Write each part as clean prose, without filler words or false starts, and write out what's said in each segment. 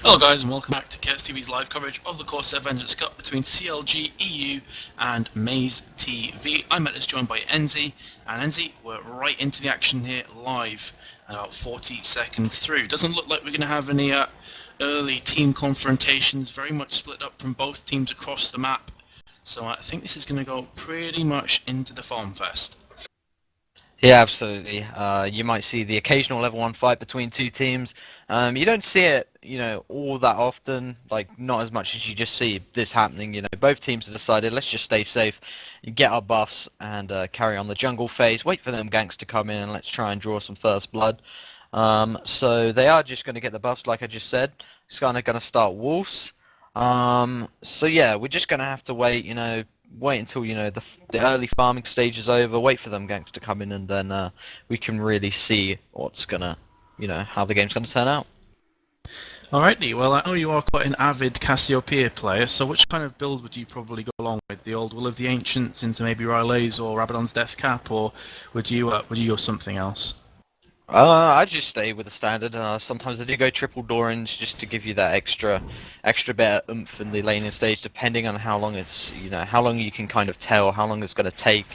Hello guys and welcome back to CLG's live coverage of the Corsair Vengeance Cup between CLG.eu and MaseTV. I'm joined by Enzi, and Enzi, we're right into the action here live, about 40 seconds through. Doesn't look like we're going to have any early team confrontations, very much split up from both teams across the map. So I think this is going to go pretty much into the Farm Fest. Yeah, absolutely. You might see the occasional level 1 fight between two teams. You don't see it, all that often, like not as much as you just see this happening. Both teams have decided, let's just stay safe, get our buffs and carry on the jungle phase, wait for them ganks to come in and let's try and draw some first blood. So they are just going to get the buffs like I just said. It's kind of going to start wolves. So yeah, we're just going to have to wait, wait until the early farming stage is over, wait for them ganks to come in, and then we can really see what's gonna how the game's gonna turn out. Alrighty, well I know you are quite an avid Cassiopeia player, so which kind of build would you probably go along with? The old Will of the Ancients into maybe Ryle's or Rabadon's Death Cap, or would you go something else? I just stay with the standard. Sometimes I do go triple Dorans just to give you that extra bit of oomph in the laning stage, depending on how long it's, how long you can kind of tell how long it's going to take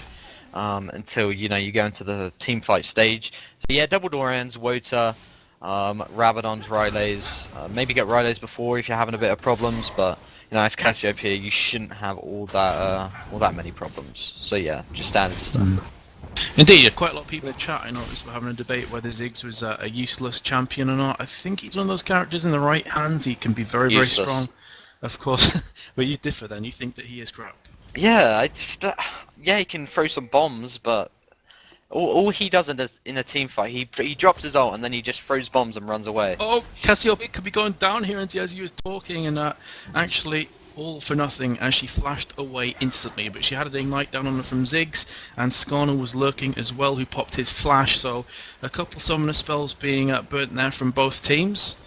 until you go into the team fight stage. So yeah, double Dorans, Wota, Rabadons, Ryle's. Maybe get Ryle's before if you're having a bit of problems, but as Cassiopeia, you shouldn't have all that many problems. So yeah, just standard stuff. Indeed, quite a lot of people in chat, I noticed, were having a debate whether Ziggs was a useless champion or not. I think he's one of those characters in the right hands, he can be very, very strong. Of course, but you differ then, you think that he is crap. Yeah, yeah, he can throw some bombs, but all he does in a team fight, he drops his ult and then he just throws bombs and runs away. Oh, Cassiopeia could be going down here as you was talking, and actually all for nothing as she flashed away instantly, but she had an ignite down on her from Ziggs, and Skarner was lurking as well, who popped his flash, so a couple summoner spells being burnt there from both teams.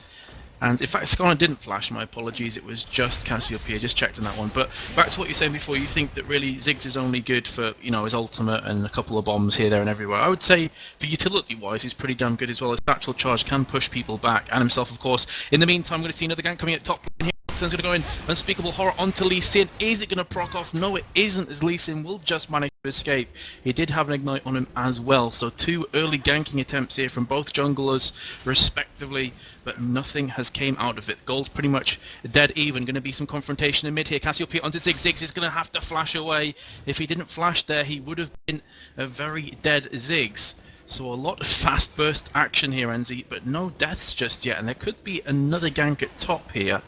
And in fact, Skarner didn't flash, my apologies, it was just Cassiopeia, just checked on that one. But back to what you were saying before, you think that really Ziggs is only good for, his ultimate and a couple of bombs here, there and everywhere. I would say, for utility-wise, he's pretty damn good as well. His satchel charge can push people back, and himself, of course. In the meantime, we're going to see another gank coming at top lane here. Going to go in, Unspeakable Horror onto Lee Sin. Is it going to proc off? No, it isn't, as Lee Sin will just manage to escape. He did have an ignite on him as well, so two early ganking attempts here from both junglers respectively, but nothing has came out of it. Gold's pretty much dead even. Going to be some confrontation in mid here. Cassiopeia onto Ziggs. Ziggs is going to have to flash away. If he didn't flash there, he would have been a very dead Ziggs. So a lot of fast burst action here, Enzi, but no deaths just yet, and there could be another gank at top here,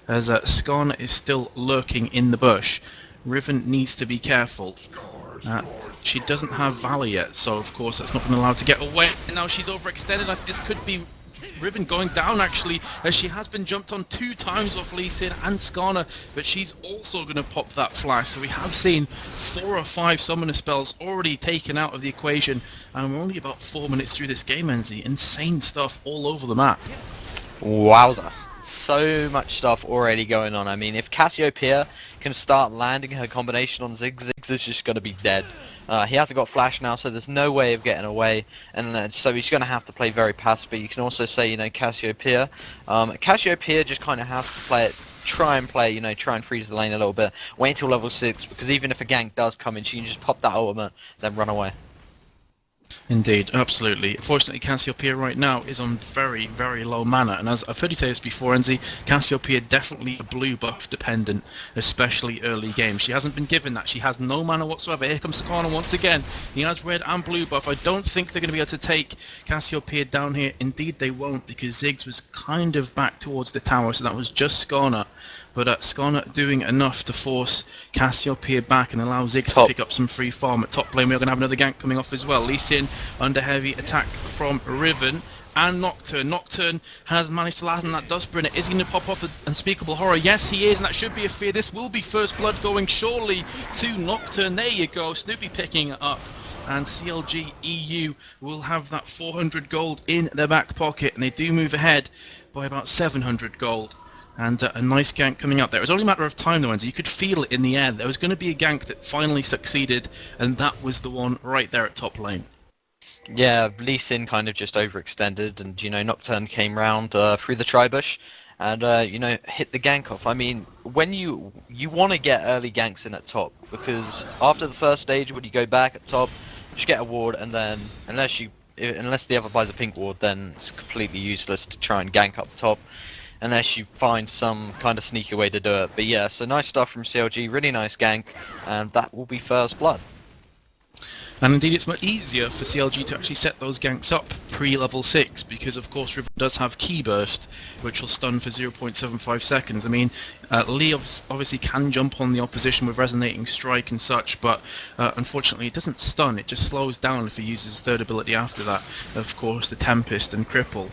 as Skarner is still lurking in the bush. Riven needs to be careful. She doesn't have Valor yet, so of course that's not been allowed to get away. And now she's overextended. This could be Riven going down actually, as she has been jumped on 2 times off Lee Sin and Skarner, but she's also going to pop that flash. So we have seen 4 or 5 summoner spells already taken out of the equation, and we're only about 4 minutes through this game, Enzi. Insane stuff all over the map. Wowza. So much stuff already going on. I mean, if Cassiopeia can start landing her combination on Ziggs, Ziggs is just going to be dead. He hasn't got flash now, so there's no way of getting away, and so he's going to have to play very passive. But you can also say, Cassiopeia. Cassiopeia just kind of has to try and freeze the lane a little bit. Wait until level 6, because even if a gank does come in, she can just pop that ultimate, then run away. Indeed, absolutely. Unfortunately, Cassiopeia right now is on very, very low mana, and as I've heard you say this before, Enzi, Cassiopeia definitely a blue buff dependent, especially early game. She hasn't been given that. She has no mana whatsoever. Here comes Skarner once again. He has red and blue buff. I don't think they're going to be able to take Cassiopeia down here. Indeed, they won't, because Ziggs was kind of back towards the tower, so that was just Skarner. But Skarner doing enough to force Cassiopeia back and allow Ziggs to pick up some free farm. At top lane, we're going to have another gank coming off as well. Lee Sin under heavy attack from Riven and Nocturne. Nocturne has managed to land on that Dustburner. Is he going to pop off an Unspeakable Horror? Yes, he is, and that should be a fear. This will be first blood going surely to Nocturne. There you go, Snoopy picking it up. And CLG.eu will have that 400 gold in their back pocket, and they do move ahead by about 700 gold. And a nice gank coming up there. It was only a matter of time though, Enzi. You could feel it in the air. There was going to be a gank that finally succeeded, and that was the one right there at top lane. Yeah, Lee Sin kind of just overextended, and Nocturne came round through the tri-bush, and you know, hit the gank off. I mean, when you want to get early ganks in at top, because after the first stage, when you go back at top, just get a ward, and then unless the other buys a pink ward, then it's completely useless to try and gank up top, unless you find some kind of sneaky way to do it. But yeah, so nice stuff from CLG, really nice gank, and that will be first blood. And indeed it's much easier for CLG to actually set those ganks up pre-level 6, because of course Riven does have Key Burst, which will stun for 0.75 seconds. I mean, Lee obviously can jump on the opposition with Resonating Strike and such, but unfortunately it doesn't stun, it just slows down if he uses his third ability after that, of course the Tempest and Cripple.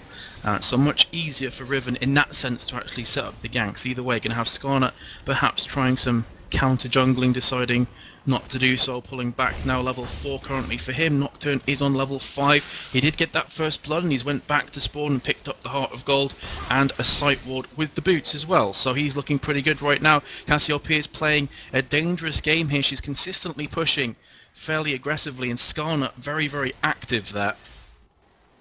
So much easier for Riven in that sense to actually set up the ganks. Either way, going to have Skarner perhaps trying some counter jungling, deciding not to do so, pulling back now. Level 4 currently for him. Nocturne is on level 5. He did get that first blood and he's went back to spawn and picked up the Heart of Gold and a sight ward with the boots as well. So he's looking pretty good right now. Cassiopeia is playing a dangerous game here. She's consistently pushing fairly aggressively, and Skarner very, very active there.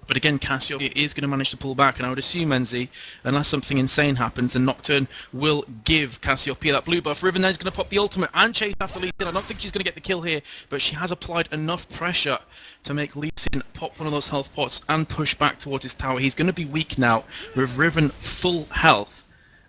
But again, Cassiopeia is going to manage to pull back, and I would assume, Enzi, unless something insane happens, then Nocturne will give Cassiopeia that blue buff. Riven then is going to pop the ultimate and chase after Lee Sin. I don't think she's going to get the kill here, but she has applied enough pressure to make Lee Sin pop one of those health pots and push back towards his tower. He's going to be weak now with Riven full health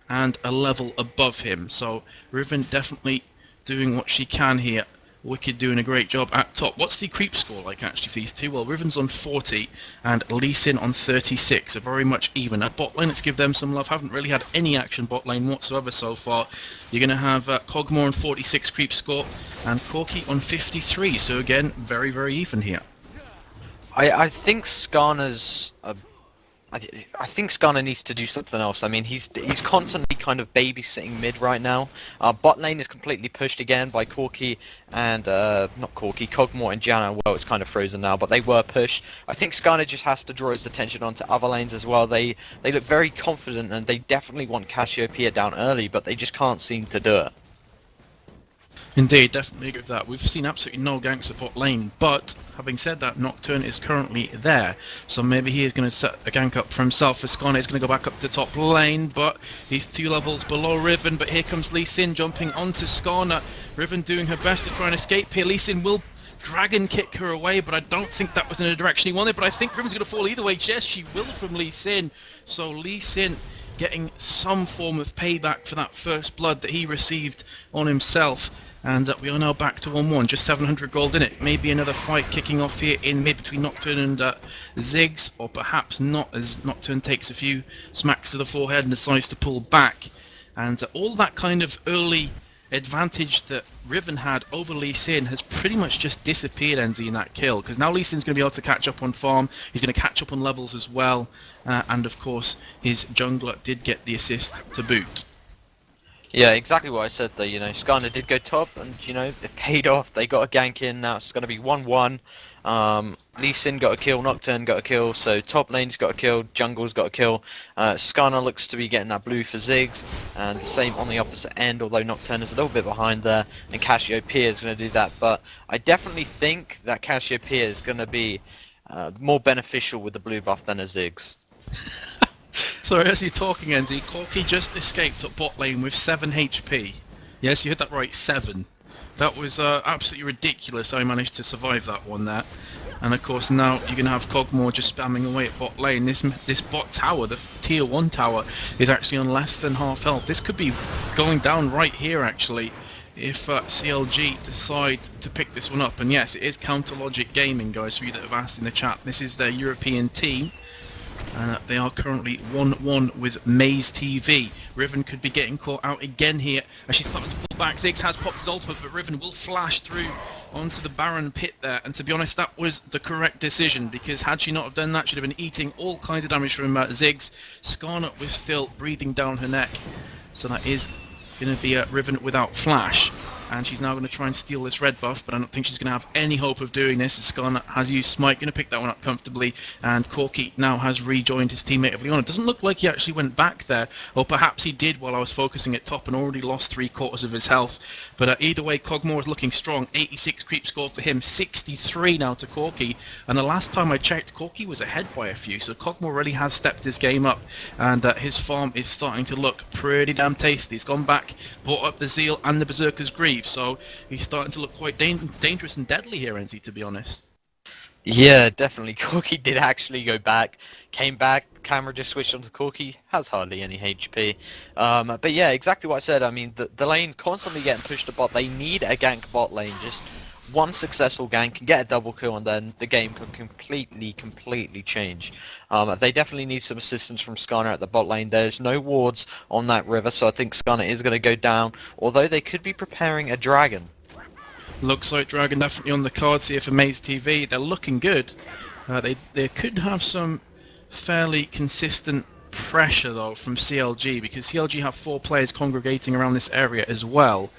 and a level above him. So Riven definitely doing what she can here. Wicked doing a great job at top. What's the creep score like actually for these two? Well, Riven's on 40 and Lee Sin on 36, so very much even. At bot lane, let's give them some love. Haven't really had any action bot lane whatsoever so far. You're going to have Kog'Maw on 46 creep score and Corki on 53, so again, very, very even here. I think Skarner's I think Skarner needs to do something else. I mean, he's constantly kind of babysitting mid right now. Bot lane is completely pushed again by Corki and not Corki, Kog'Maw and Janna. Well, it's kind of frozen now, but they were pushed. I think Skarner just has to draw his attention onto other lanes as well. They look very confident and they definitely want Cassiopeia down early, but they just can't seem to do it. Indeed, definitely agree with that. We've seen absolutely no ganks at bot lane, but having said that, Nocturne is currently there, so maybe he is going to set a gank up for himself. Skarner is going to go back up to top lane, but he's 2 levels below Riven. But here comes Lee Sin jumping onto Skarner. Riven doing her best to try and escape here. Lee Sin will dragon kick her away, but I don't think that was in the direction he wanted. But I think Riven's going to fall either way. Yes, she will from Lee Sin. So Lee Sin getting some form of payback for that first blood that he received on himself. And we are now back to 1-1, just 700 gold in it. Maybe another fight kicking off here in mid between Nocturne and Ziggs, or perhaps not, as Nocturne takes a few smacks to the forehead and decides to pull back. And all that kind of early advantage that Riven had over Lee Sin has pretty much just disappeared, Enzi, in that kill, because now Lee Sin's going to be able to catch up on farm, he's going to catch up on levels as well, and of course his jungler did get the assist to boot. Yeah, exactly what I said there, you know, Skarner did go top and, you know, it paid off. They got a gank in, now it's going to be 1-1. Lee Sin got a kill, Nocturne got a kill, so top lane's got a kill, jungle's got a kill. Skarner looks to be getting that blue for Ziggs, and the same on the opposite end, although Nocturne is a little bit behind there, and Cassiopeia is going to do that. But I definitely think that Cassiopeia is going to be more beneficial with the blue buff than a Ziggs. Sorry, as you're talking, Enzi, Corki just escaped at bot lane with 7 HP. Yes, you heard that right, 7. That was absolutely ridiculous how he managed to survive that one there. And of course now you're going to have Kog'Maw just spamming away at bot lane. This bot tower, the tier 1 tower, is actually on less than half health. This could be going down right here actually, if CLG decide to pick this one up. And yes, it is Counter Logic Gaming, guys, for you that have asked in the chat. This is their European team. They are currently 1-1 with MaseTV. Riven could be getting caught out again here as she's starting to pull back. Ziggs has popped his ultimate, but Riven will flash through onto the Baron pit there. And to be honest, that was the correct decision, because had she not have done that, she'd have been eating all kinds of damage from Ziggs. Skarner was still breathing down her neck. So that is going to be Riven without flash. and she's now going to try and steal this red buff, but I don't think she's going to have any hope of doing this. Skarner has used Smite, going to pick that one up comfortably, and Corky now has rejoined his teammate of Leona. It doesn't look like he actually went back there, or perhaps he did while I was focusing at top and already lost 3/4 of his health. But either way, Cogmore is looking strong. 86 creep score for him, 63 now to Corky, and the last time I checked, Corky was ahead by a few, so Cogmore really has stepped his game up, and his farm is starting to look pretty damn tasty. He's gone back, brought up the Zeal and the Berserker's Greaves, so he's starting to look quite dangerous and deadly here, NZ, to be honest. Yeah, definitely. Corky did actually go back, came back, camera just switched onto Corky, has hardly any HP. But yeah, exactly what I said. I mean, the lane constantly getting pushed to bot. They need a gank bot lane. Just one successful gank can get a double kill, and then the game can completely change. They definitely need some assistance from Skarner at the bot lane. There's no wards on that river, so I think Skarner is going to go down, although they could be preparing a dragon. Looks like Dragon definitely on the cards here for MaseTV. They're looking good. They could have some fairly consistent pressure though from CLG, because CLG have 4 players congregating around this area as well.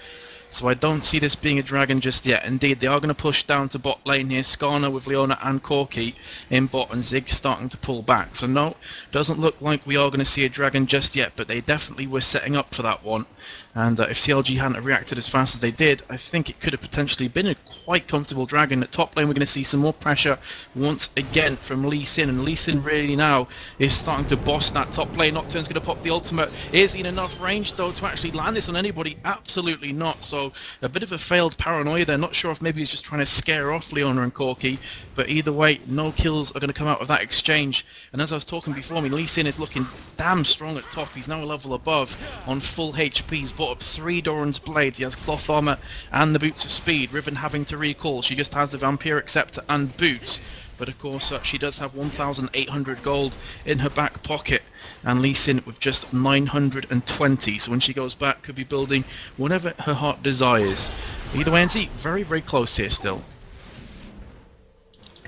So I don't see this being a dragon just yet. Indeed, they are going to push down to bot lane here. Skarner with Leona and Corky in bot, and Zig starting to pull back. So no, doesn't look like we are going to see a dragon just yet, but they definitely were setting up for that one. And if CLG hadn't reacted as fast as they did, I think it could have potentially been a quite comfortable dragon. At top lane, we're going to see some more pressure once again from Lee Sin, and Lee Sin really now is starting to boss that top lane. Nocturne's going to pop the ultimate. Is he in enough range though to actually land this on anybody? Absolutely not. So a bit of a failed paranoia there. Not sure if maybe he's just trying to scare off Leona and Corky, but either way, no kills are going to come out of that exchange. And as I was talking before, I mean, Lee Sin is looking damn strong at top. He's now a level above on full HP. He's bought up 3 Doran's blades. He has cloth armor and the boots of speed. Riven having to recall. She just has the vampiric scepter and boots. But of course, she does have 1,800 gold in her back pocket, and Lee Sin with just 920. So when she goes back, could be building whatever her heart desires. Either way, NZ, very close here still.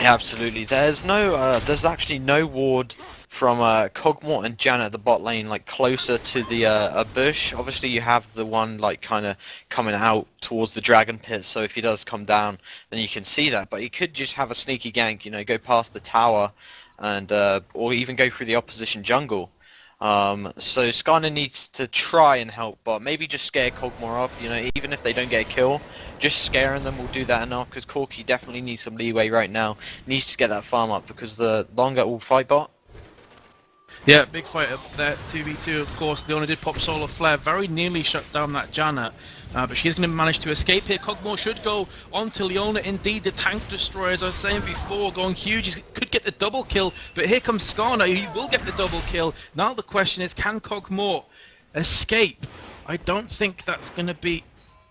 Yeah, absolutely. There's actually no ward from Cogmore and Janet at the bot lane, like closer to the a bush. Obviously, you have the one like kind of coming out towards the dragon pit. So if he does come down, then you can see that. But he could just have a sneaky gank, you know, go past the tower, and or even go through the opposition jungle. So Skarner needs to try and help, but maybe just scare Cogmore off. You know, even if they don't get a kill, just scaring them will do that enough. Because Corky definitely needs some leeway right now. Needs to get that farm up, because the longer it will fight bot. Yeah, big fight up there, 2v2 of course. Leona did pop Solar Flare, very nearly shut down that Janet, but she's going to manage to escape here. Cogmore should go on to Leona. Indeed, the tank destroyer, as I was saying before, going huge. He could get the double kill, but here comes Skarner. He will get the double kill. Now the question is, can Cogmore escape? I don't think that's going to be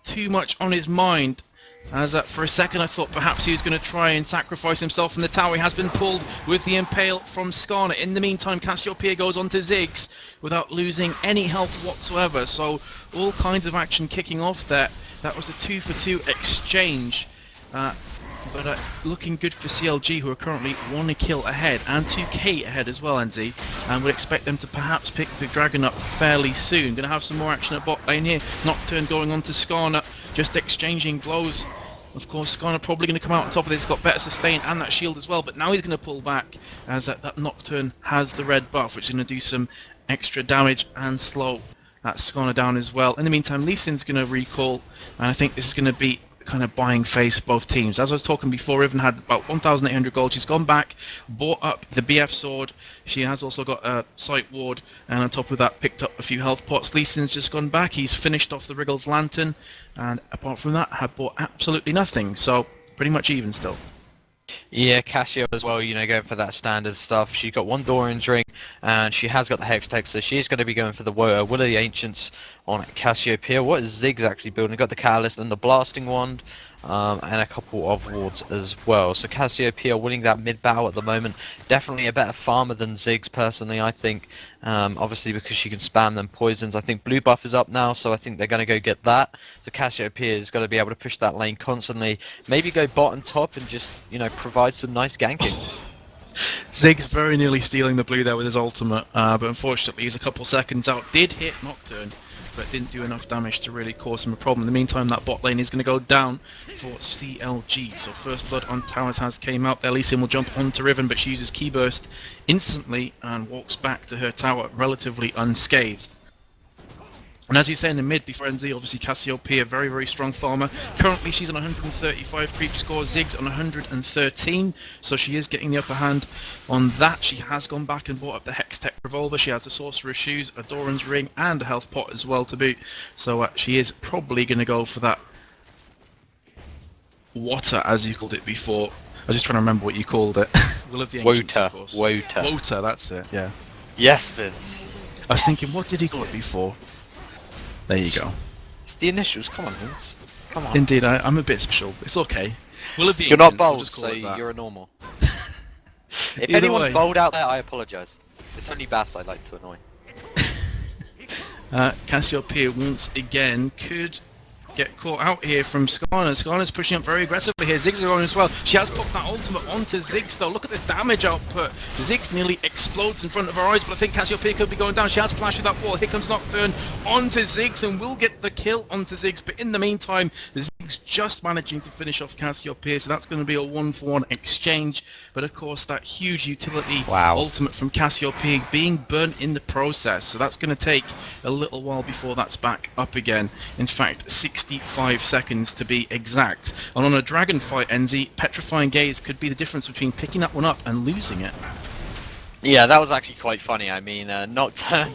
too much on his mind. As for a second I thought perhaps he was going to try and sacrifice himself from the tower. He has been pulled with the impale from Skarner. In the meantime, Cassiopeia goes on to Ziggs without losing any health whatsoever. So all kinds of action kicking off there. That was a 2-for-2 exchange. But looking good for CLG, who are currently 1 kill ahead and 2k ahead as well, NZ, and would expect them to perhaps pick the dragon up fairly soon. Going to have some more action at bot lane here. Nocturne going on to Skarner, just exchanging blows. Of course, Skarner probably going to come out on top of this. He's got better sustain and that shield as well, but now he's going to pull back as that Nocturne has the red buff, which is going to do some extra damage and slow that Skarner down as well. In the meantime, Lee Sin's going to recall, and I think this is going to be kind of buying face both teams. As I was talking before, Riven had about 1,800 gold. She's gone back, bought up the BF sword. She has also got a sight ward, and on top of that picked up a few health pots. Lee Sin's just gone back. He's finished off the Wriggles Lantern, and apart from that had bought absolutely nothing. So pretty much even still. Yeah, Cassio as well, you know, going for that standard stuff. She's got 1 Doran's ring, and she has got the Hex Tech, so she's going to be going for the Will of the Ancients on Cassiopeia. What is Ziggs actually building? Got the Catalyst and the Blasting Wand, and a couple of wards as well. So Cassiopeia winning that mid-battle at the moment. Definitely a better farmer than Ziggs, personally, I think. Obviously because she can spam them poisons. I think blue buff is up now, so I think they're going to go get that. So Cassiopeia is going to be able to push that lane constantly. Maybe go bot and top and just, you know, provide some nice ganking. Ziggs very nearly stealing the blue there with his ultimate, but unfortunately he's a couple seconds out. Did hit Nocturne, but didn't do enough damage to really cause him a problem. In the meantime, that bot lane is going to go down for CLG. So first blood on towers has came out there. Lee Sin will jump onto Riven, but she uses Key Burst instantly and walks back to her tower relatively unscathed. And as you say in the mid, before Frenzy, obviously Cassiopeia, very, very strong farmer. Currently she's on 135 creep score, Ziggs on 113, so she is getting the upper hand on that. She has gone back and bought up the Hex Tech Revolver. She has the Sorcerer's Shoes, a Doran's Ring, and a Health Pot as well to boot. So she is probably going to go for that water, as you called it before. I was just trying to remember what you called it. Will of the Ancients, of course. Water, that's it, yeah. Yes, Vince. I was thinking, what did he call it before? There you go. It's the initials. Come on, Vince. Come on. Indeed, I'm a bit special. It's okay. Will of the You're not Ancients, we'll bold, just call so it that. you're a normal. If Either anyone's way. bold out there, I apologise. It's only Bass I like to annoy. Cassiopeia once again could get caught out here from Skarner. Skarner's pushing up very aggressively here. Ziggs are going as well. She has popped that ultimate onto Ziggs though. Look at the damage output. Ziggs nearly explodes in front of her eyes, but I think Cassiopeia could be going down. She has flashed with that wall. Here comes Nocturne onto Ziggs and will get the kill onto Ziggs, but in the meantime, Ziggs just managing to finish off Cassiopeia, so that's going to be a 1-for-1 exchange. But of course, that huge utility ultimate from Cassiopeia being burnt in the process, so that's going to take a little while before that's back up again. In fact, 65 seconds to be exact. And on a dragon fight, NZ, Petrifying Gaze could be the difference between picking that one up and losing it. Yeah, that was actually quite funny. I mean, Nocturne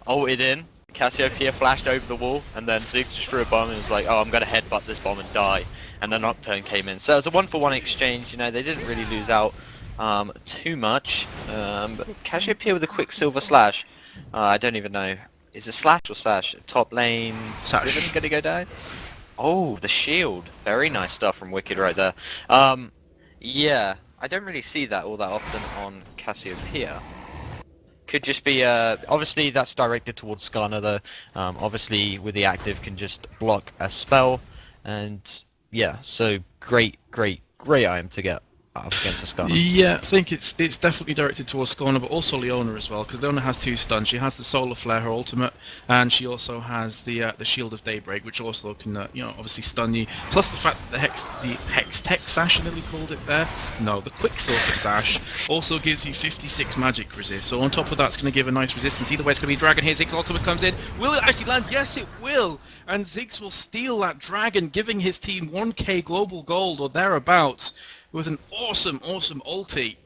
ulted in, Cassiopeia flashed over the wall, and then Ziggs just threw a bomb and was like, oh, I'm going to headbutt this bomb and die. And then Nocturne came in. So it was a 1-for-1 exchange. You know, they didn't really lose out too much. But Cassiopeia with a Quicksilver slash. I don't even know. Is it slash or sash? Top lane. Sash. Riven going to go down? Oh, the shield. Very nice stuff from Wicked right there. Yeah, I don't really see that all that often on Cassiopeia. Could just be, obviously that's directed towards Skarner though. Obviously with the active can just block a spell. And yeah, so great item to get up against the Skarner. Yeah, I think it's definitely directed towards Skarner, but also Leona as well, because Leona has 2 stuns. She has the Solar Flare, her ultimate, and she also has the Shield of Daybreak, which also can, you know, obviously stun you. Plus the fact that the Hex Tech Sash, I nearly called it there. No, the Quicksilver Sash also gives you 56 magic resist. So on top of that, it's going to give a nice resistance. Either way, it's going to be Dragon here. Ziggs ultimate comes in. Will it actually land? Yes, it will. And Ziggs will steal that Dragon, giving his team 1k global gold or thereabouts, with an awesome ulti.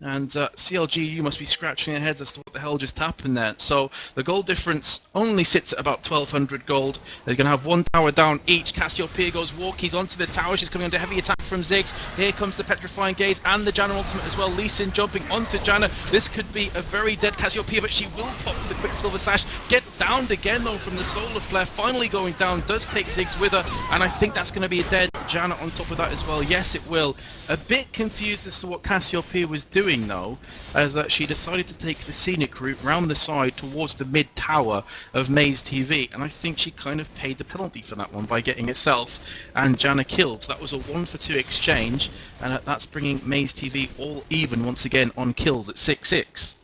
And CLG.eu must be scratching their heads as to what the hell just happened there. So the gold difference only sits at about 1200 gold. They're going to have 1 tower down each. Cassiopeia goes walkies onto the tower. She's coming under heavy attack from Ziggs. Here comes the Petrifying Gaze and the Janna ultimate as well. Lee Sin jumping onto Janna. This could be a very dead Cassiopeia, but she will pop the Quicksilver Sash. Get downed again though from the Solar Flare. Finally going down. Does take Ziggs with her. And I think that's going to be a dead Janna on top of that as well. Yes, it will. A bit confused as to what Cassiopeia was doing though, as she decided to take the scenic route round the side towards the mid tower of MaseTV, and I think she kind of paid the penalty for that one by getting herself and Janna killed. So that was a 1-for-2 exchange, and that's bringing MaseTV all even once again on kills at 6-6.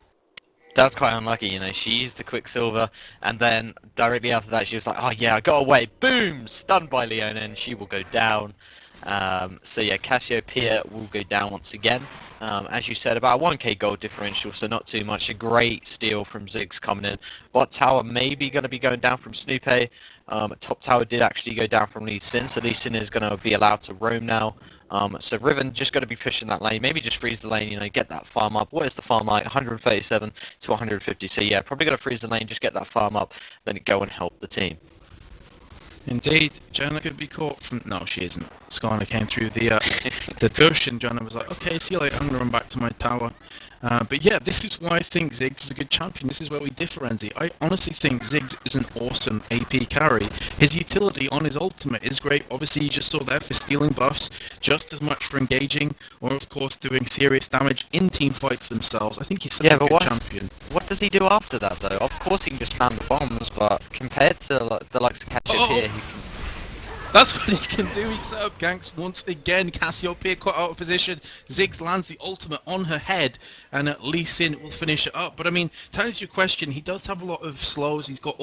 That's quite unlucky, you know. She used the Quicksilver, and then directly after that she was like, oh yeah, I got away, boom, stunned by Leona, and she will go down. So yeah, Cassiopeia will go down once again. As you said, about a 1k gold differential, so not too much. A great steal from Ziggs coming in. Bot tower maybe going to be going down from Snoopay. Top tower did actually go down from Lee Sin, so Lee Sin is going to be allowed to roam now. So Riven just going to be pushing that lane, maybe just freeze the lane, you know, get that farm up. What is the farm like? 137 to 150, so yeah, probably going to freeze the lane, just get that farm up, then go and help the team. Indeed, Janna could be caught from... No, she isn't. Skarner came through the bush, and Janna was like, okay, see you later, I'm going to run back to my tower. But yeah, this is why I think Ziggs is a good champion. This is where we differentiate. I honestly think Ziggs is an awesome AP carry. His utility on his ultimate is great. Obviously, you just saw there for stealing buffs, just as much for engaging, or of course doing serious damage in team fights themselves. I think he's such a good champion. What does he do after that, though? Of course he can just spam the bombs, but compared to the likes of Cassiopeia, he can... That's what he can do. He set up ganks once again. Cassiopeia caught out of position. Ziggs lands the ultimate on her head, and Lee Sin will finish it up. But I mean, to answer your question, he does have a lot of slows. He's got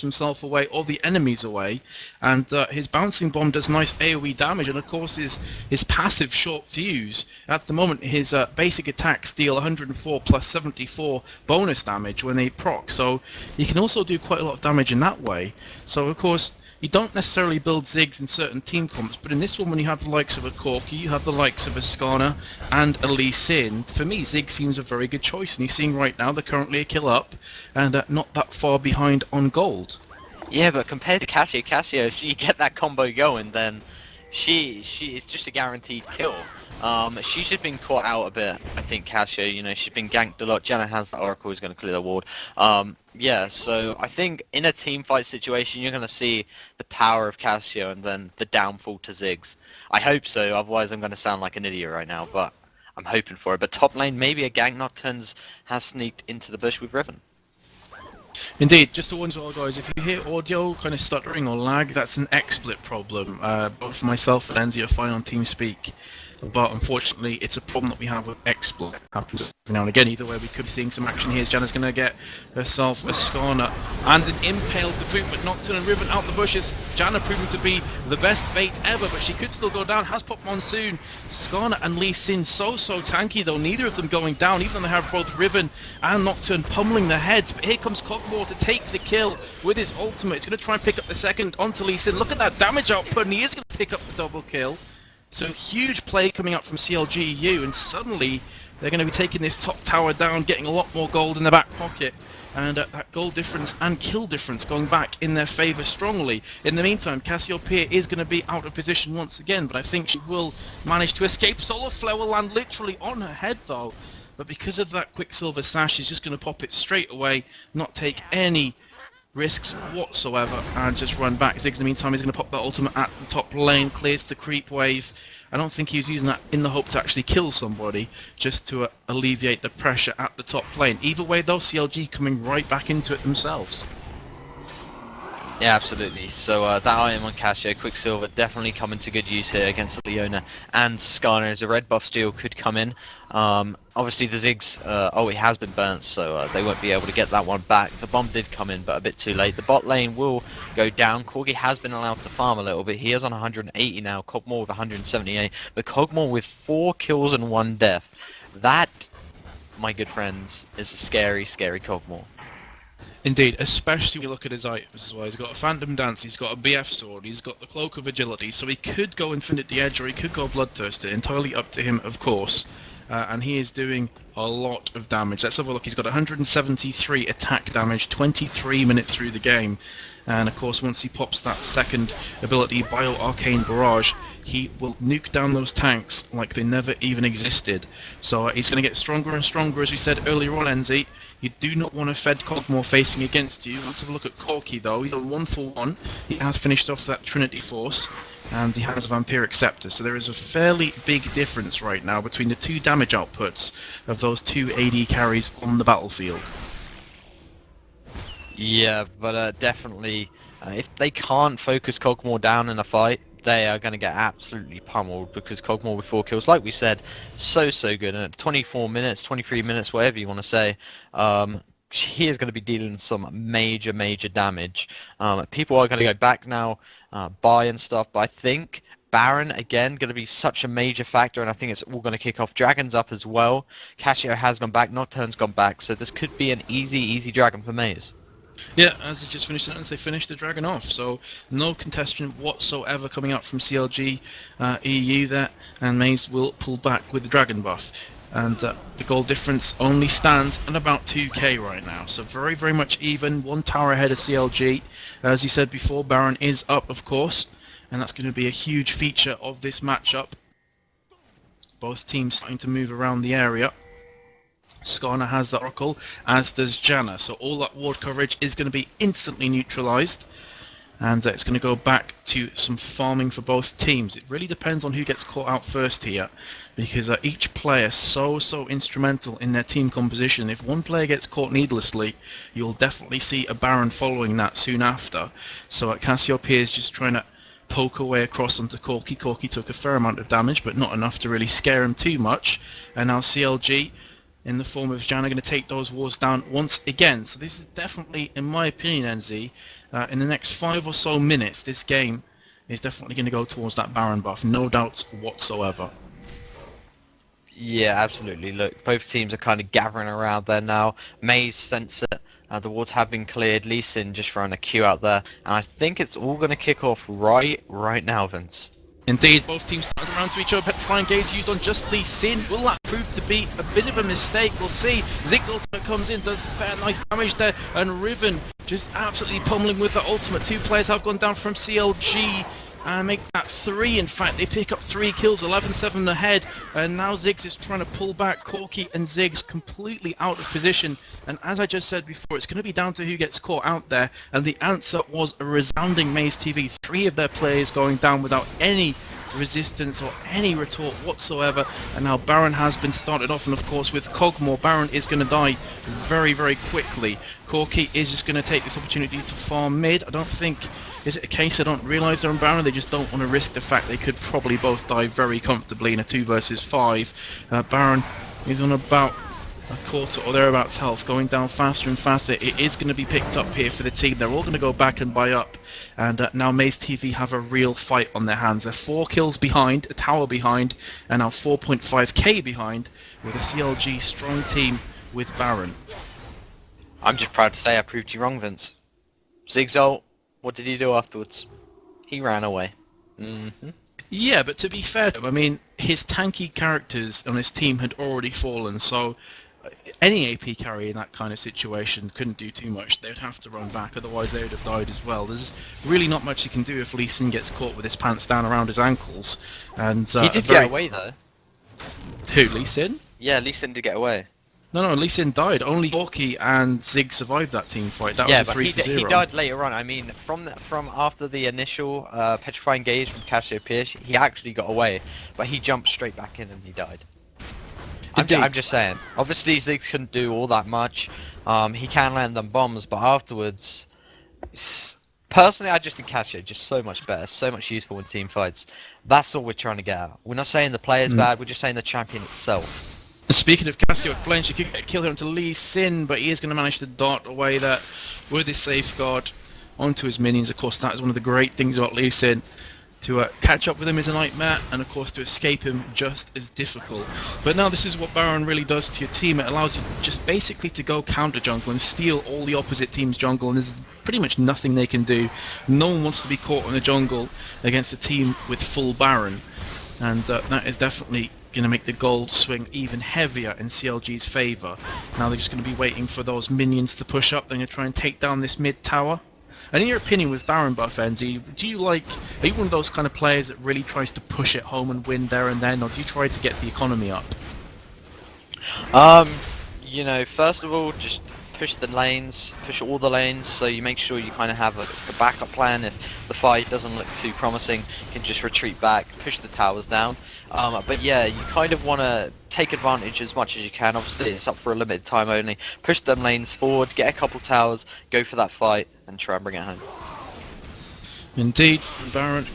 himself away or the enemies away, and his bouncing bomb does nice AoE damage, and of course his passive short fuse. At the moment, his basic attacks deal 104 plus 74 bonus damage when they proc, so he can also do quite a lot of damage in that way. So of course, you don't necessarily build Ziggs in certain team comps, but in this one when you have the likes of a Corki, you have the likes of a Skarner and a Lee Sin, for me Ziggs seems a very good choice, and he's seeing right now they're currently a kill up and not that far behind on gold. Yeah, but compared to Cassia, if you get that combo going, then she is just a guaranteed kill. She's just been caught out a bit, I think, Cassia, you know, she's been ganked a lot. Janna has the Oracle, who's going to clear the ward. Yeah, so I think in a team fight situation, you're going to see the power of Cassia and then the downfall to Ziggs. I hope so, otherwise I'm going to sound like an idiot right now, but I'm hoping for it. But top lane, maybe a gank Nocturnes has sneaked into the bush with Riven. Indeed, just to warn you all guys, if you hear audio kind of stuttering or lag, that's an XSplit problem. Both myself and Enzi are fine on TeamSpeak, but unfortunately it's a problem that we have with XSplit. It happens every now and again. Either way, we could be seeing some action here. Janna's going to get herself a Skarner and an Impale to boot, but Nocturne and Riven out the bushes. Janna proving to be the best bait ever, but she could still go down. Has popped Monsoon. Skarner and Lee Sin so tanky though, neither of them going down, even though they have both Riven and Nocturne pummeling their heads. But here comes Cogmore to take the kill with his ultimate. He's going to try and pick up the second onto Lee Sin. Look at that damage output, and he is going to pick up the double kill. So huge play coming up from CLG.eu, and suddenly they're going to be taking this top tower down, getting a lot more gold in the back pocket, and that gold difference and kill difference going back in their favour strongly. In the meantime, Cassiopeia is going to be out of position once again, but I think she will manage to escape. Solar Flare will land literally on her head though, but because of that Quicksilver Sash, she's just going to pop it straight away, not take any risks whatsoever, and just run back. Ziggs in the meantime is going to pop that ultimate at the top lane, clears the creep wave. I don't think he's using that in the hope to actually kill somebody, just to alleviate the pressure at the top lane. Either way though, CLG coming right back into it themselves. Yeah, absolutely. So that item on Cassia, Quicksilver, definitely coming to good use here against Leona and Skarner, as a red buff steal could come in. Obviously the Ziggs, it has been burnt, so they won't be able to get that one back. The bomb did come in, but a bit too late. The bot lane will go down. Corgi has been allowed to farm a little bit. He is on 180 now, Cogmore with 178, but Cogmore with 4 kills and 1 death. That, my good friends, is a scary, scary Cogmore. Indeed, especially when you look at his items as well. He's got a Phantom Dance, he's got a BF Sword, he's got the Cloak of Agility, so he could go Infinite Edge or he could go Bloodthirster, entirely up to him of course. And he is doing a lot of damage. Let's have a look. He's got 173 attack damage, 23 minutes through the game. And of course, once he pops that second ability, Bio Arcane Barrage, he will nuke down those tanks like they never even existed. So he's going to get stronger and stronger, as we said earlier on, Enzi. You do not want a Fed Cogmore facing against you. Let's have a look at Corki though. He's on 1-for-1. He has finished off that Trinity Force, and he has a Vampiric Scepter. So there is a fairly big difference right now between the two damage outputs of those two AD carries on the battlefield. Yeah, but definitely, if they can't focus Cogmore down in a fight, they are going to get absolutely pummeled, because Cogmore with 4 kills, like we said, so good. And at 24 minutes, 23 minutes, whatever you want to say, he is going to be dealing some major damage. People are going to go back now, buy and stuff, but I think Baron, again, going to be such a major factor, and I think it's all going to kick off. Dragon's up as well. Cassio has gone back, Nocturne's gone back, so this could be an easy Dragon for Maze. Yeah, as they just finished sentence, they finished the Dragon off, so no contestant whatsoever coming out from CLG.eu there, and Maze will pull back with the Dragon buff. And the goal difference only stands at about 2k right now, so very much even, 1 tower ahead of CLG. As you said before, Baron is up of course, and that's going to be a huge feature of this matchup. Both teams starting to move around the area. Skarner has the Oracle, as does Janna, so all that ward coverage is going to be instantly neutralised, and it's going to go back to some farming for both teams. It really depends on who gets caught out first here, because each player so instrumental in their team composition. If one player gets caught needlessly, you'll definitely see a Baron following that soon after. So Cassiopeia is just trying to poke away across onto Corki. Corki took a fair amount of damage, but not enough to really scare him too much, and now CLG in the form of Janna going to take those walls down once again. So this is definitely, in my opinion, NZ, in the next 5 or so minutes, this game is definitely going to go towards that Baron buff, no doubts whatsoever. Yeah, absolutely. Look, both teams are kind of gathering around there now. Maze sense it. The wards have been cleared. Lee Sin just throwing a Q out there. And I think it's all going to kick off right now, Vince. Indeed, both teams started around to each other. Petrifying Gaze used on just Lee Sin. Will that prove to be a bit of a mistake? We'll see. Zig's ultimate comes in, does fair nice damage there. And Riven just absolutely pummeling with the ultimate. 2 players have gone down from CLG. And make that 3, in fact. They pick up 3 kills, 11-7 ahead. And now Ziggs is trying to pull back. Corky and Ziggs completely out of position. And as I just said before, it's going to be down to who gets caught out there. And the answer was a resounding MaseTV. 3 of their players going down without any resistance or any retort whatsoever. And now Baron has been started off, and of course with Cogmore, Baron is going to die very, very quickly. Corky is just going to take this opportunity to farm mid. I don't think... Is it a case they don't realise they're on Baron? They just don't want to risk the fact they could probably both die very comfortably in a 2 versus 5. Baron is on about a quarter or thereabouts health, going down faster and faster. It is going to be picked up here for the team. They're all going to go back and buy up. And now MaseTV have a real fight on their hands. They're 4 kills behind, a tower behind, and now 4.5k behind with a CLG strong team with Baron. I'm just proud to say I proved you wrong, Vince. Ziggs ult. What did he do afterwards? He ran away. Yeah, but to be fair to him, I mean, his tanky characters on his team had already fallen, so any AP carry in that kind of situation couldn't do too much. They would have to run back, otherwise they would have died as well. There's really not much he can do if Lee Sin gets caught with his pants down around his ankles. And he did get away though. Who, Lee Sin? Yeah, Lee Sin did get away. No, Lee Sin died. Only Corky and Zig survived that team fight. That was a 3 for 0. He died later on. I mean, from after the initial petrifying gaze from Cassiopeia, he actually got away, but he jumped straight back in and he died. I'm just saying. Obviously, Zig couldn't do all that much. He can land them bombs, but afterwards, personally, I just think Cassio just so much better, so much useful in team fights. That's all we're trying to get out. We're not saying the player's bad. We're just saying the champion itself. Speaking of Cassio, Blanche, he could kill him to Lee Sin, but he is going to manage to dart away that with his safeguard onto his minions. Of course, that is one of the great things about Lee Sin. To catch up with him is a nightmare, and of course to escape him just as difficult. But now this is what Baron really does to your team. It allows you just basically to go counter jungle and steal all the opposite team's jungle, and there's pretty much nothing they can do. No one wants to be caught in the jungle against a team with full Baron, and that is definitely going to make the gold swing even heavier in CLG's favour. Now they're just going to be waiting for those minions to push up. They're going to try and take down this mid tower. And in your opinion with Baron buff, NZ, are you one of those kind of players that really tries to push it home and win there and then, or do you try to get the economy up? You know, first of all, just push the lanes, push all the lanes, so you make sure you kind of have a backup plan. If the fight doesn't look too promising, you can just retreat back, push the towers down. But yeah, you kind of want to take advantage as much as you can. Obviously, it's up for a limited time only. Push them lanes forward, get a couple towers, go for that fight, and try and bring it home. Indeed, Baron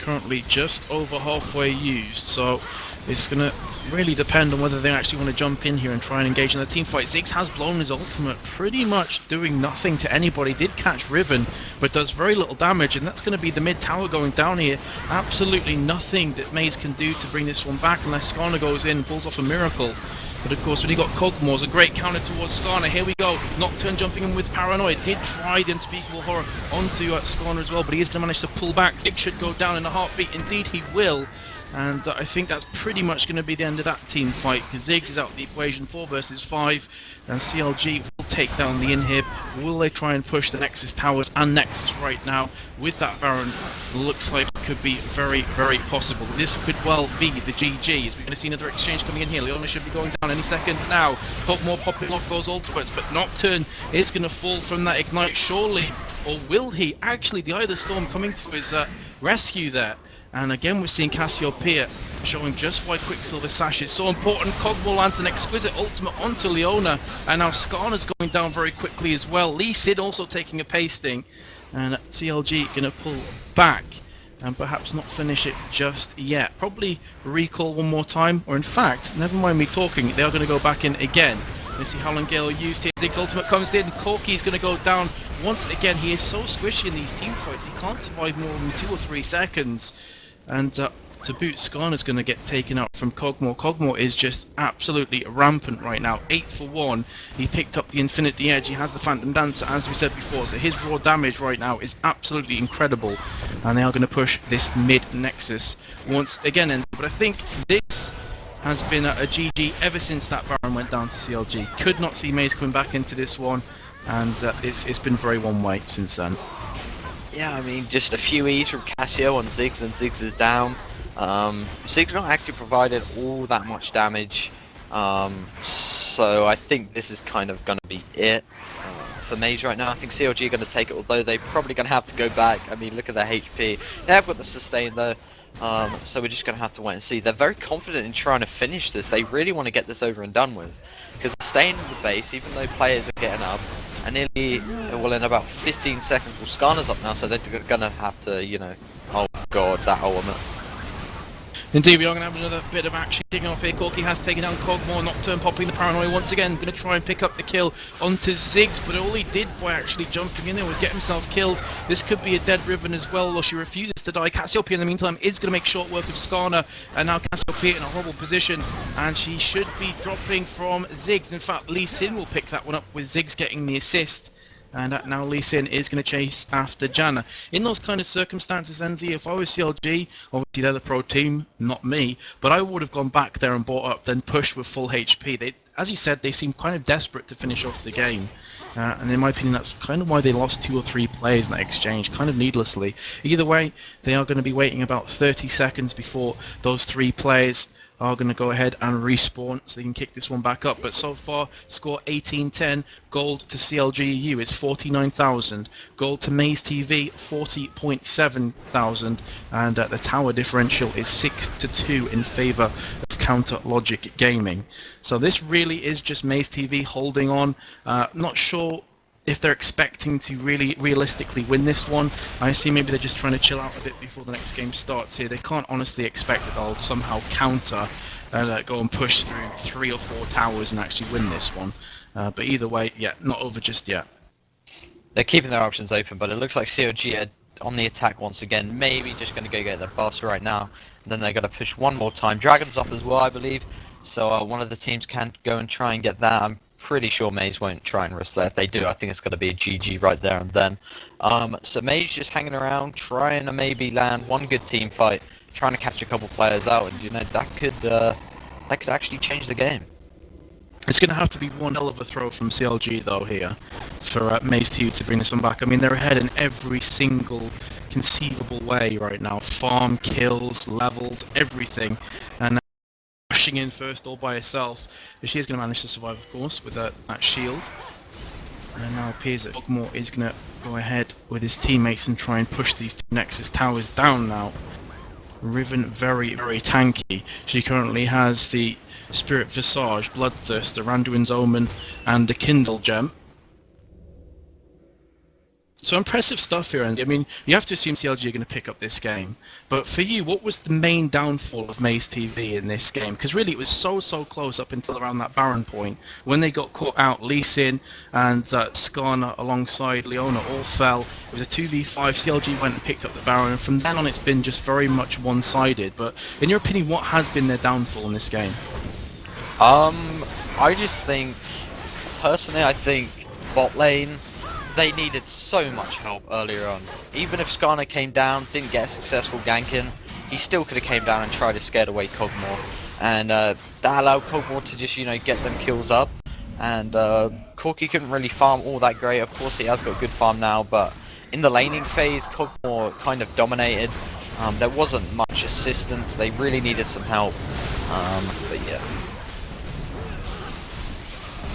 currently just over halfway used, so it's going to really depend on whether they actually want to jump in here and try and engage in the team fight. Ziggs has blown his ultimate, pretty much doing nothing to anybody. Did catch Riven, but does very little damage, and that's going to be the mid tower going down here. Absolutely nothing that Maze can do to bring this one back unless Skarner goes in and pulls off a miracle. But of course, when he got Cogmore, it's a great counter towards Skarner. Here we go. Nocturne jumping in with Paranoid. Did try the Unspeakable Horror onto Skarner as well, but he is going to manage to pull back. Ziggs should go down in a heartbeat. Indeed, he will. And I think that's pretty much going to be the end of that team fight, because Ziggs is out of the equation, 4 versus 5, and CLG will take down the inhib. Will they try and push the Nexus towers and Nexus right now with that Baron? Looks like it could be very, very possible. This could well be the GG's. We're going to see another exchange coming in here. Leona should be going down any second now. More popping off those ultimates, but Nocturne is going to fall from that ignite surely, or will he? Actually, the Eye of the Storm coming to his rescue there. And again, we're seeing Cassiopeia showing just why Quicksilver Sash is so important. Cogmore lands an exquisite ultimate onto Leona, and now Skarner's going down very quickly as well. Lee Sin also taking a pasting, and CLG going to pull back and perhaps not finish it just yet. Probably recall one more time, or in fact, never mind me talking, they are going to go back in again. Let's see how long Gale used here. Ziggs ultimate comes in, Corky's going to go down once again, he is so squishy in these team fights, he can't survive more than 2 or 3 seconds. And to boot, Skarner's going to get taken out from Cogmore. Cogmore is just absolutely rampant right now. 8 for 1. He picked up the Infinity Edge. He has the Phantom Dancer, as we said before. So his raw damage right now is absolutely incredible. And they are going to push this mid-Nexus once again. But I think this has been a GG ever since that Baron went down to CLG. Could not see Maze coming back into this one. And it's been very one-way since then. Yeah, I mean, just a few E's from Casio on Ziggs, and Ziggs is down. Ziggs not actually provided all that much damage, so I think this is kind of going to be it for Maze right now. I think CLG are going to take it, although they're probably going to have to go back. I mean, look at their HP. They have got the sustain though, so we're just going to have to wait and see. They're very confident in trying to finish this. They really want to get this over and done with, because staying in the base, even though players are getting up, and nearly, well, in about 15 seconds, well, Skarner's up now, so they're going to have to, you know, oh god, that element. Indeed, we are going to have another bit of action kicking off here. Corky has taken down Cogmore, Nocturne popping the Paranoia once again. Going to try and pick up the kill onto Ziggs, but all he did by actually jumping in there was get himself killed. This could be a dead Riven as well, though she refuses to die. Cassiopeia in the meantime is going to make short work of Skarner, and now Cassiopeia in a horrible position, and she should be dropping from Ziggs. In fact, Lee Sin will pick that one up with Ziggs getting the assist. And now Lee Sin is going to chase after Janna. In those kind of circumstances, Enzi, if I was CLG, obviously they're the pro team, not me, but I would have gone back there and bought up, then pushed with full HP. They, as you said, they seem kind of desperate to finish off the game. And in my opinion, that's kind of why they lost 2 or 3 players in that exchange, kind of needlessly. Either way, they are going to be waiting about 30 seconds before those 3 players are going to go ahead and respawn so they can kick this one back up. But so far, score 18-10, gold to CLG.eu is 49,000, gold to MazeTV 40.7 thousand, and the tower differential is 6-2 in favour of Counter Logic Gaming. So this really is just MazeTV holding on. Not sure if they're expecting to really realistically win this one. I see maybe they're just trying to chill out a bit before the next game starts here. They can't honestly expect that they'll somehow counter and go and push through 3 or 4 towers and actually win this one. But either way, yeah, not over just yet. They're keeping their options open, but it looks like CLG are on the attack once again. Maybe just going to go get their boss right now. And then they're going to push one more time. Dragon's up as well, I believe. So one of the teams can go and try and get that. I'm pretty sure Maze won't try and risk that. If they do, I think it's going to be a GG right there and then. So Maze just hanging around, trying to maybe land one good team fight, trying to catch a couple players out, and you know that could actually change the game. It's going to have to be one hell of a throw from CLG though here for MazeTV to bring this one back. I mean, they're ahead in every single conceivable way right now. Farm, kills, levels, everything. And rushing in first all by herself. But she is going to manage to survive, of course, with that shield. And it now appears that Cogmore is going to go ahead with his teammates and try and push these 2 Nexus towers down now. Riven very, very tanky. She currently has the Spirit Visage, Bloodthirster, Randuin's Omen, and the Kindle Gem. So impressive stuff here, Enzi. I mean, you have to assume CLG are going to pick up this game. But for you, what was the main downfall of MazeTV in this game? Because really, it was so close up until around that Baron point. When they got caught out, Lee Sin and Skarner alongside Leona all fell. It was a 2v5. CLG went and picked up the Baron. And from then on, it's been just very much one-sided. But in your opinion, what has been their downfall in this game? I just think, personally, I think bot lane, they needed so much help earlier on. Even if Skarner came down, didn't get a successful gank in, he still could have came down and tried to scare away Cogmore. And that allowed Cogmore to just, you know, get them kills up. And Corky couldn't really farm all that great. Of course, he has got good farm now, but in the laning phase, Cogmore kind of dominated. There wasn't much assistance. They really needed some help. But yeah.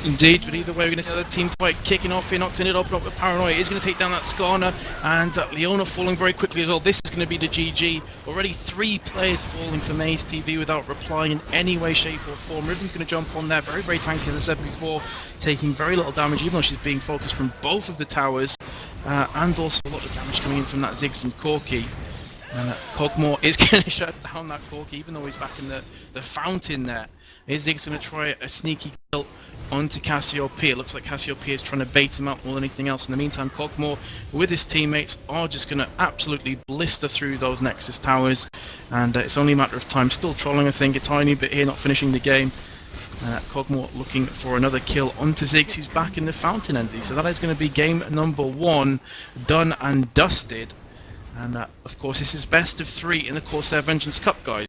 Indeed, but either way, we're going to see another team fight kicking off here. Nocturne it open up with Paranoia. Is going to take down that Skarner, and Leona falling very quickly as well. This is going to be the GG. Already 3 players falling for MazeTV without replying in any way, shape or form. Riven's going to jump on there, very, very tanky as I said before, taking very little damage, even though she's being focused from both of the towers, and also a lot of damage coming in from that Ziggs and Corky. Cogmore is going to shut down that Corky, even though he's back in the fountain there. Is Ziggs going to try a sneaky kill onto Cassiopeia. It looks like Cassiopeia is trying to bait him out more than anything else. In the meantime, Cogmore with his teammates are just going to absolutely blister through those Nexus towers, and it's only a matter of time. Still trolling, I think, a tiny bit here, not finishing the game. Cogmore looking for another kill onto Ziggs, who's back in the fountain, Enzy. So that is going to be game number 1 done and dusted. And of course, this is best of 3 in the Corsair Vengeance Cup, guys.